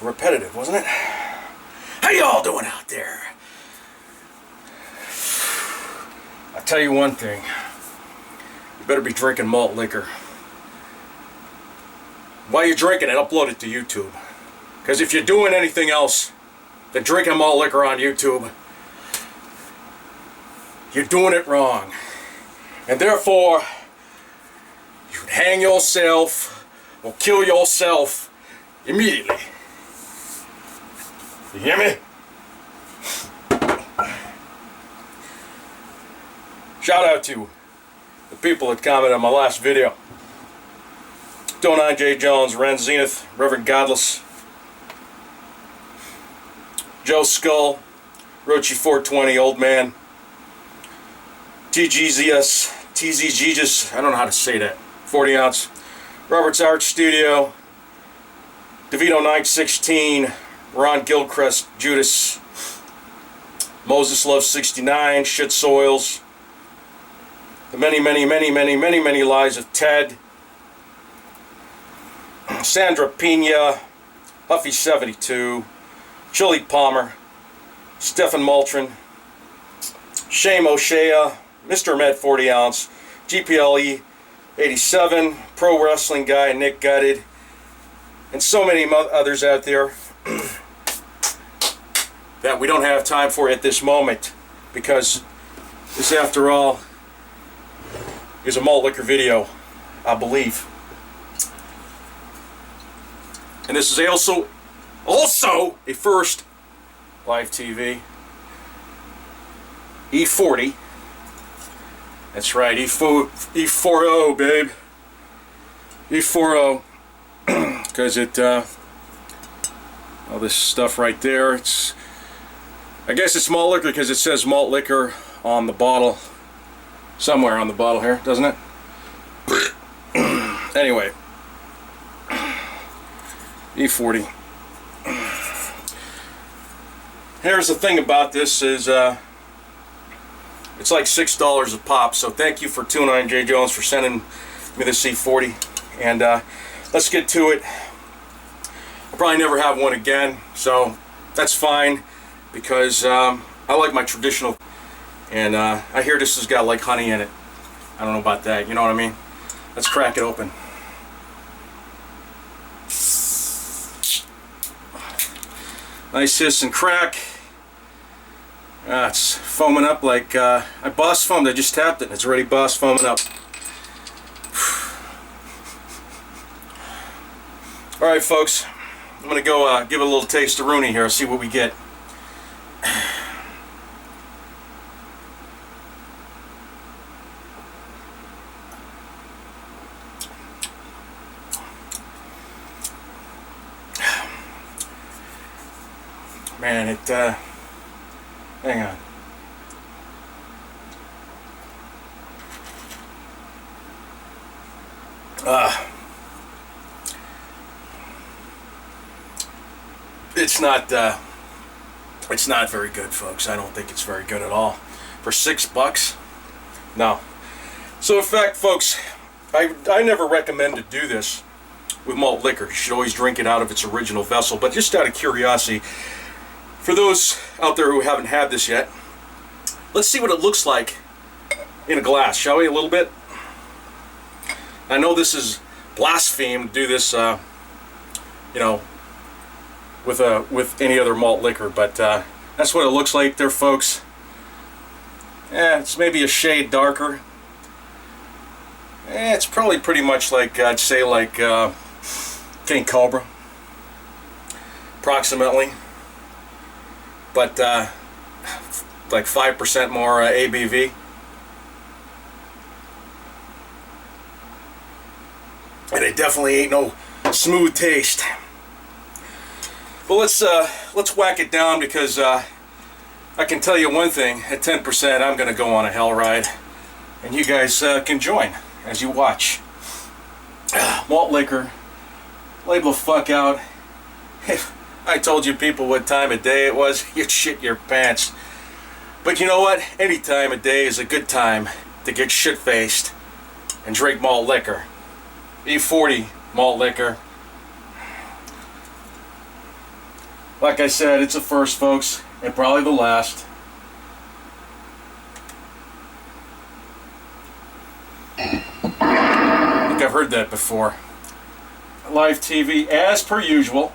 Repetitive, wasn't it? How y'all doing out there? I'll tell you one thing. You better be drinking malt liquor. While you're drinking it, upload it to YouTube. Because if you're doing anything else than drinking malt liquor on YouTube, you're doing it wrong. And therefore, you should hang yourself or kill yourself immediately. You hear me? Shout out to the people that commented on my last video. Donine J. Jones, Ren Zenith, Reverend Godless, Joe Skull, Rochi 420, Old Man, TGZS, TZGs, I don't know how to say that, 40 ounce, Robert's Art Studio, DeVito 916, Ron Gilchrist, Judas, Moses Love 69, Shit Soils, The Many Lies of Ted, Sandra Pena, Huffy 72, Chili Palmer, Stephen Maltrin, Shame O'Shea, Mr. Med 40 ounce, GPLE 87, Pro Wrestling Guy, Nick Gutted, and so many others out there that we don't have time for at this moment, because this, after all, is a malt liquor video, I believe. And this is also a first live TV. E40. That's right, E40, babe. E40. Because all this stuff right there, I guess it's malt liquor because it says malt liquor on the bottle. Somewhere on the bottle here, doesn't it? Anyway. E40. Here's the thing about this is it's like $6 a pop, so thank you for 29 J. Jones for sending me this E40, and let's get to it. I'll probably never have one again, so that's fine, because I like my traditional, and I hear this has got like honey in it. I don't know about that, you know what I mean? Let's crack it open. Nice hiss and crack. It's foaming up like I boss foamed. I just tapped it and it's already boss foaming up. Alright folks, I'm going to go give it a little taste of Rooney here, see what we get. Man, it, hang on. It's not very good, folks. I don't think it's very good at all. For $6? No. So in fact, folks, I never recommend to do this with malt liquor. You should always drink it out of its original vessel. But just out of curiosity, for those out there who haven't had this yet, let's see what it looks like in a glass, shall we, a little bit? I know this is blaspheme to do this, you know, with any other malt liquor, but that's what it looks like there, folks. Yeah, it's maybe a shade darker. It's probably pretty much like, I'd say, like King Cobra, approximately. But like 5% more ABV. And it definitely ain't no smooth taste. But let's whack it down, because I can tell you one thing: at 10%, I'm gonna go on a hell ride, and you guys can join as you watch. Malt liquor, label the fuck out. I told you people what time of day it was, you'd shit your pants. But you know what? Any time of day is a good time to get shit-faced. and drink malt liquor. E40 malt liquor. Like I said, it's a first, folks, and probably the last. I think I've heard that before. Live TV as per usual.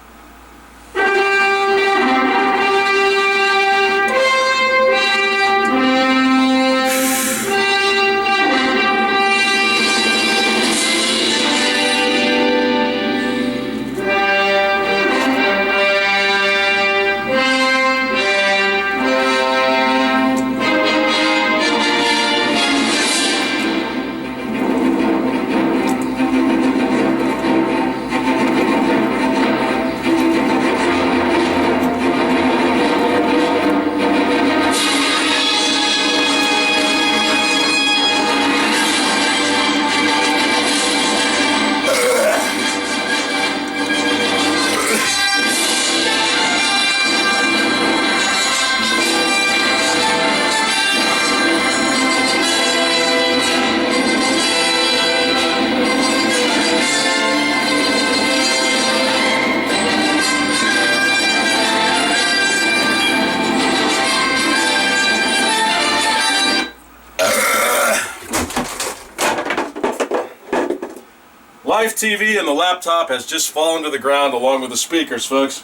Live TV and the laptop has just fallen to the ground along with the speakers, folks.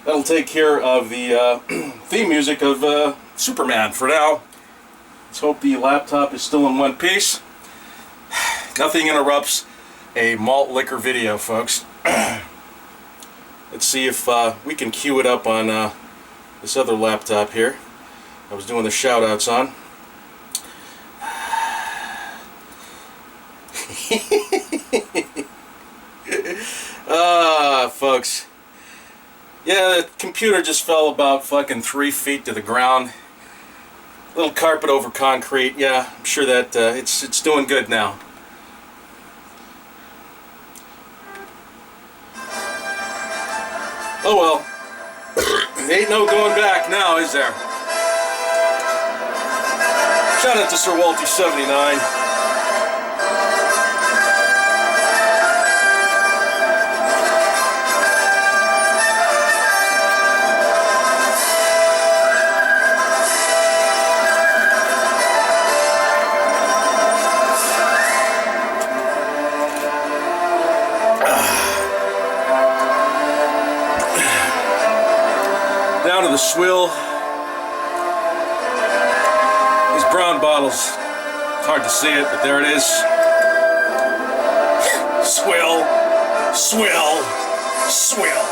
That'll take care of the theme music of Superman for now. Let's hope the laptop is still in one piece. Nothing interrupts a malt liquor video, folks. Let's see if we can cue it up on this other laptop here I was doing the shoutouts on. Folks. Yeah, the computer just fell about fucking 3 feet to the ground. Little carpet over concrete. Yeah, I'm sure that it's doing good now. Oh well. Ain't no going back now, is there? Shout out to Sir Walty 79. Down to the swill. These brown bottles. It's hard to see it, but there it is. Swill, swill, swill.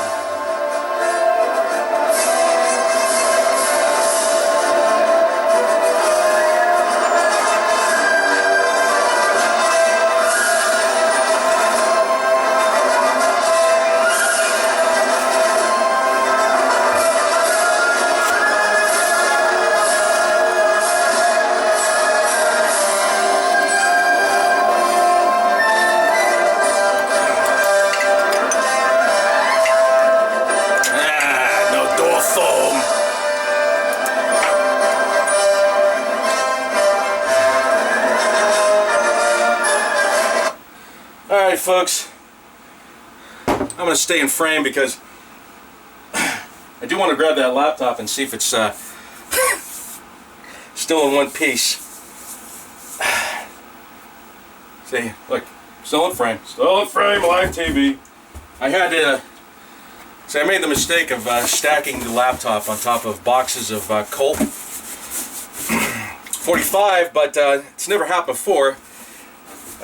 Alright, folks, I'm going to stay in frame because I do want to grab that laptop and see if it's still in one piece. See, look, still in frame, live TV. I had to, I made the mistake of stacking the laptop on top of boxes of Colt 45, but it's never happened before.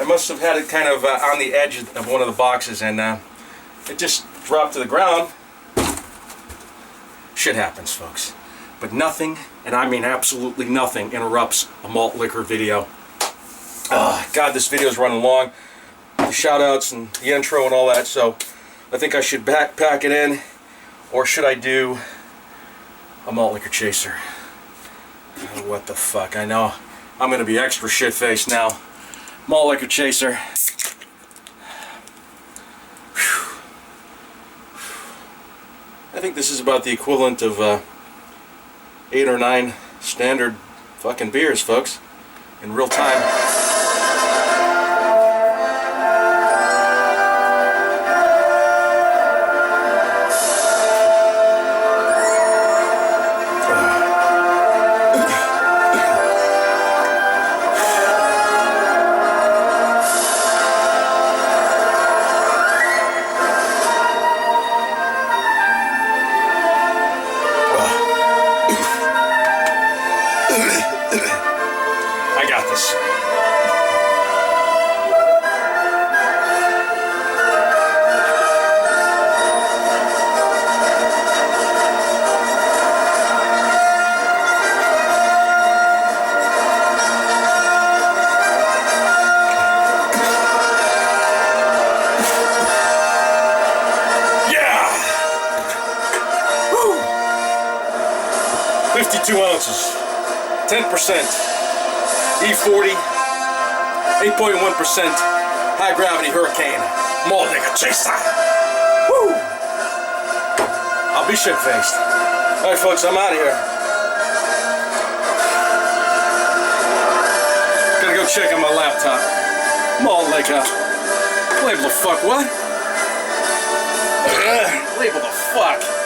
I must have had it kind of on the edge of one of the boxes, and it just dropped to the ground. Shit happens, folks. But nothing, and I mean absolutely nothing, interrupts a malt liquor video. God, this video is running long. The shout-outs and the intro and all that, so I think I should backpack it in, or should I do a malt liquor chaser? What the fuck, I know. I'm going to be extra shit-faced now. Malt liquor chaser. Whew. I think this is about the equivalent of 8 or 9 standard fucking beers, folks, in real time. this. Yeah! Woo! 52 ounces. 10%. E40, 8.1% high gravity Hurricane. More nigga chaser. Woo! I'll be shit faced. Alright folks, I'm out of here. Gotta go check on my laptop. More nigga. Label the fuck what? Label the fuck.